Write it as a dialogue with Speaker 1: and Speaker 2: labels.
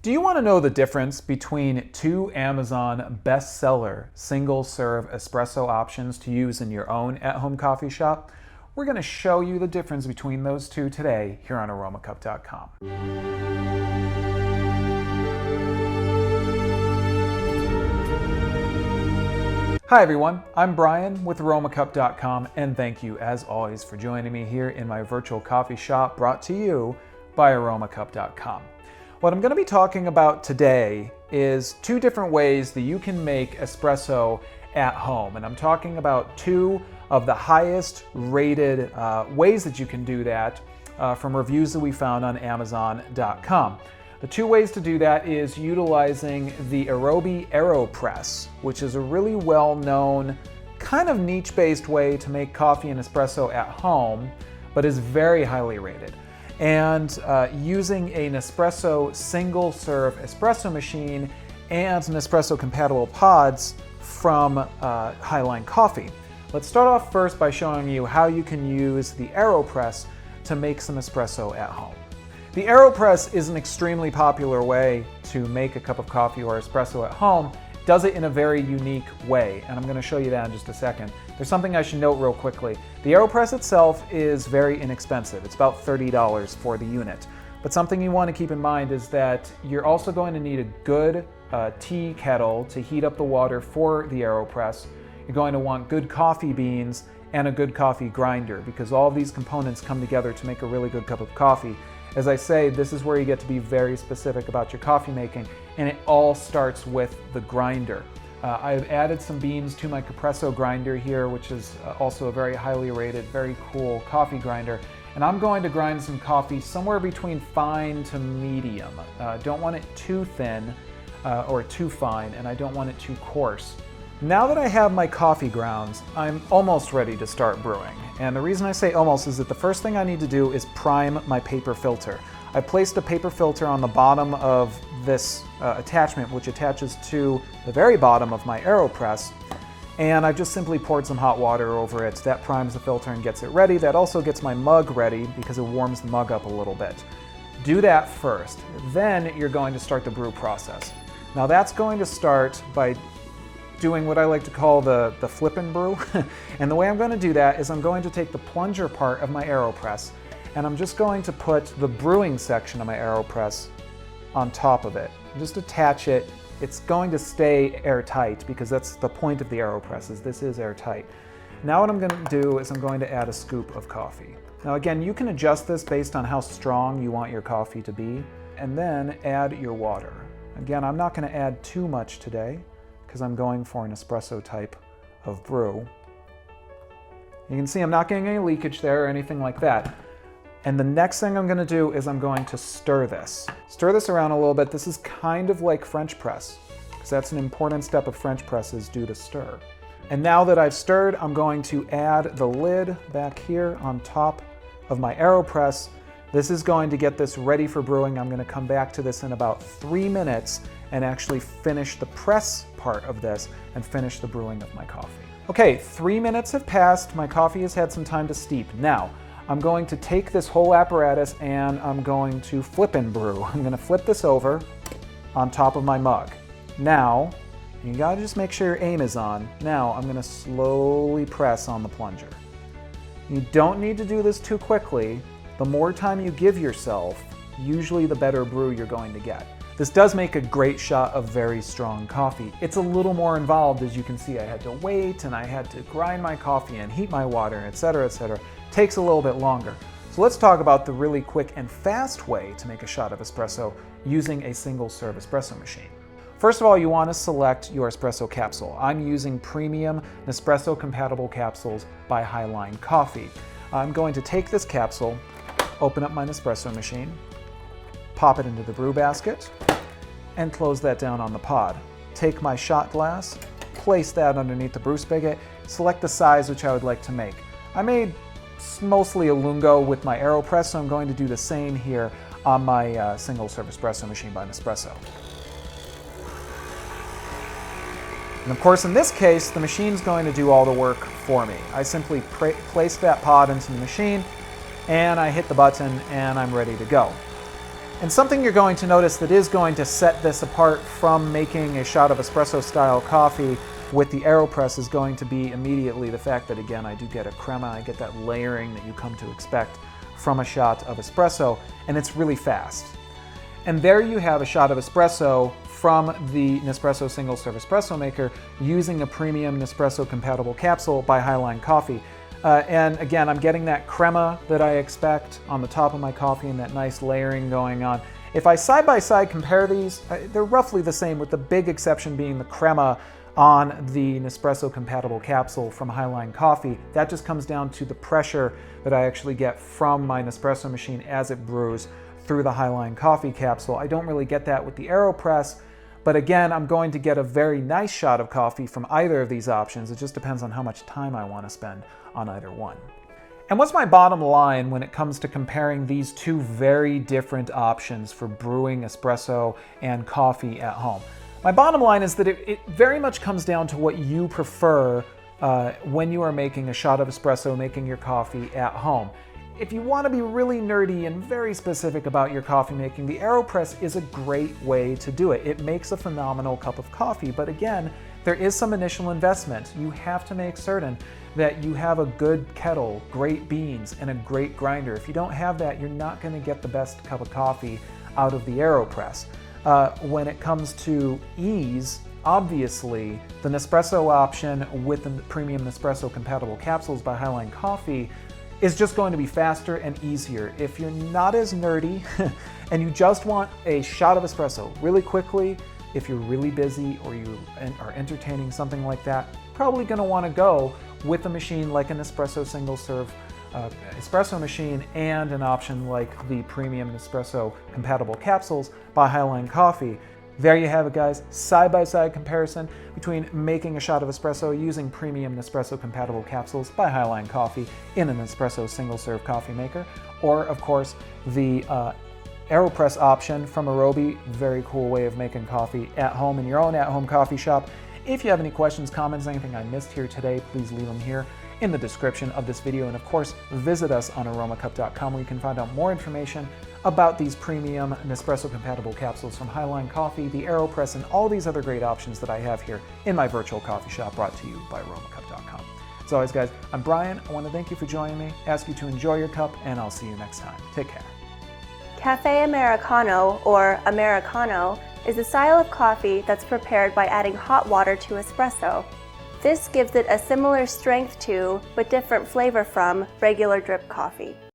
Speaker 1: Do you want to know the difference between two Amazon bestseller single-serve espresso options to use in your own at-home coffee shop? We're going to show you the difference between those two today here on Aromacup.com. Hi everyone, I'm Brian with Aromacup.com, and thank you as always for joining me here in my virtual coffee shop brought to you by Aromacup.com. What I'm going to be talking about today is two different ways that you can make espresso at home. And I'm talking about two of the highest rated ways that you can do that from reviews that we found on Amazon.com. The two ways to do that is utilizing the AeroPress, which is a really well-known, kind of niche-based way to make coffee and espresso at home, but is very highly rated. And using a Nespresso single-serve espresso machine and Nespresso compatible pods from HiLine Coffee. Let's start off first by showing you how you can use the AeroPress to make some espresso at home. The AeroPress is an extremely popular way to make a cup of coffee or espresso at home. It does it in a very unique way, and I'm going to show you that in just a second. There's something I should note real quickly. The AeroPress itself is very inexpensive. It's about $30 for the unit. But something you want to keep in mind is that you're also going to need a good tea kettle to heat up the water for the AeroPress. You're going to want good coffee beans and a good coffee grinder, because all of these components come together to make a really good cup of coffee. As I say, this is where you get to be very specific about your coffee making, and it all starts with the grinder. I've added some beans to my Espresso grinder here, which is also a very highly rated, very cool coffee grinder. And I'm going to grind some coffee somewhere between fine to medium. Don't want it too thin or too fine, and I don't want it too coarse. Now that I have my coffee grounds, I'm almost ready to start brewing. And the reason I say almost is that the first thing I need to do is prime my paper filter. I placed a paper filter on the bottom of this attachment, which attaches to the very bottom of my AeroPress, and I've just simply poured some hot water over it. That primes the filter and gets it ready. That also gets my mug ready because it warms the mug up a little bit. Do that first. Then you're going to start the brew process. Now that's going to start by doing what I like to call the flip and brew. And the way I'm going to do that is I'm going to take the plunger part of my AeroPress, and I'm just going to put the brewing section of my AeroPress on top of it. Just attach it. It's going to stay airtight because that's the point of the AeroPress, is this is airtight. Now what I'm going to do is I'm going to add a scoop of coffee. Now again, you can adjust this based on how strong you want your coffee to be, and then add your water. Again, I'm not going to add too much today because I'm going for an espresso type of brew. You can see I'm not getting any leakage there or anything like that. And the next thing I'm going to do is I'm going to stir this. Stir this around a little bit. This is kind of like French press, because that's an important step of French press, is do the stir. And now that I've stirred, I'm going to add the lid back here on top of my AeroPress. This is going to get this ready for brewing. I'm going to come back to this in about 3 minutes and actually finish the press part of this and finish the brewing of my coffee. Okay, 3 minutes have passed. My coffee has had some time to steep. Now, I'm going to take this whole apparatus and I'm going to flip and brew. I'm going to flip this over on top of my mug. Now, you gotta just make sure your aim is on. Now, I'm going to slowly press on the plunger. You don't need to do this too quickly. The more time you give yourself, usually the better brew you're going to get. This does make a great shot of very strong coffee. It's a little more involved, as you can see. I had to wait and I had to grind my coffee and heat my water, etc., etc. Takes a little bit longer. So let's talk about the really quick and fast way to make a shot of espresso using a single-serve espresso machine. First of all, you want to select your espresso capsule. I'm using premium Nespresso compatible capsules by HiLine Coffee. I'm going to take this capsule, open up my Nespresso machine, pop it into the brew basket, and close that down on the pod. Take my shot glass, place that underneath the brew spigot, select the size which I would like to make. I made mostly a lungo with my AeroPress, so I'm going to do the same here on my single-serve espresso machine by Nespresso. And of course, in this case, the machine's going to do all the work for me. I simply place that pod into the machine, and I hit the button, and I'm ready to go. And something you're going to notice that is going to set this apart from making a shot of espresso style coffee with the AeroPress is going to be immediately the fact that, again, I do get a crema, I get that layering that you come to expect from a shot of espresso, and it's really fast. And there you have a shot of espresso from the Nespresso single serve espresso maker using a premium Nespresso compatible capsule by HiLine Coffee. And again, I'm getting that crema that I expect on the top of my coffee and that nice layering going on. If I side by side compare these, they're roughly the same, with the big exception being the crema on the Nespresso compatible capsule from HiLine Coffee. That just comes down to the pressure that I actually get from my Nespresso machine as it brews through the HiLine Coffee capsule. I don't really get that with the AeroPress, but again, I'm going to get a very nice shot of coffee from either of these options. It just depends on how much time I want to spend on either one. And what's my bottom line when it comes to comparing these two very different options for brewing espresso and coffee at home? My bottom line is that it very much comes down to what you prefer when you are making a shot of espresso, making your coffee at home. If you want to be really nerdy and very specific about your coffee making, the AeroPress is a great way to do it. It makes a phenomenal cup of coffee, but again, there is some initial investment. You have to make certain that you have a good kettle, great beans, and a great grinder. If you don't have that, you're not going to get the best cup of coffee out of the AeroPress. When it comes to ease, obviously, the Nespresso option with the premium Nespresso compatible capsules by HiLine Coffee is just going to be faster and easier. If you're not as nerdy and you just want a shot of espresso really quickly, if you're really busy or you are entertaining something like that, probably going to want to go with a machine like an Nespresso single serve espresso machine and an option like the premium Nespresso compatible capsules by HiLine Coffee. There you have it, guys. Side-by-side comparison between making a shot of espresso using premium Nespresso compatible capsules by HiLine Coffee in an Nespresso single serve coffee maker, or of course the AeroPress option from Arobi. Very cool way of making coffee at home in your own at-home coffee shop. If you have any questions, comments, anything I missed here today, please leave them here in the description of this video. And of course, visit us on Aromacup.com where you can find out more information about these premium Nespresso compatible capsules from HiLine Coffee, the AeroPress, and all these other great options that I have here in my virtual coffee shop brought to you by Aromacup.com. As always, guys, I'm Brian. I want to thank you for joining me, ask you to enjoy your cup, and I'll see you next time. Take care.
Speaker 2: Cafe Americano, or Americano, is a style of coffee that's prepared by adding hot water to espresso. This gives it a similar strength to, but different flavor from, regular drip coffee.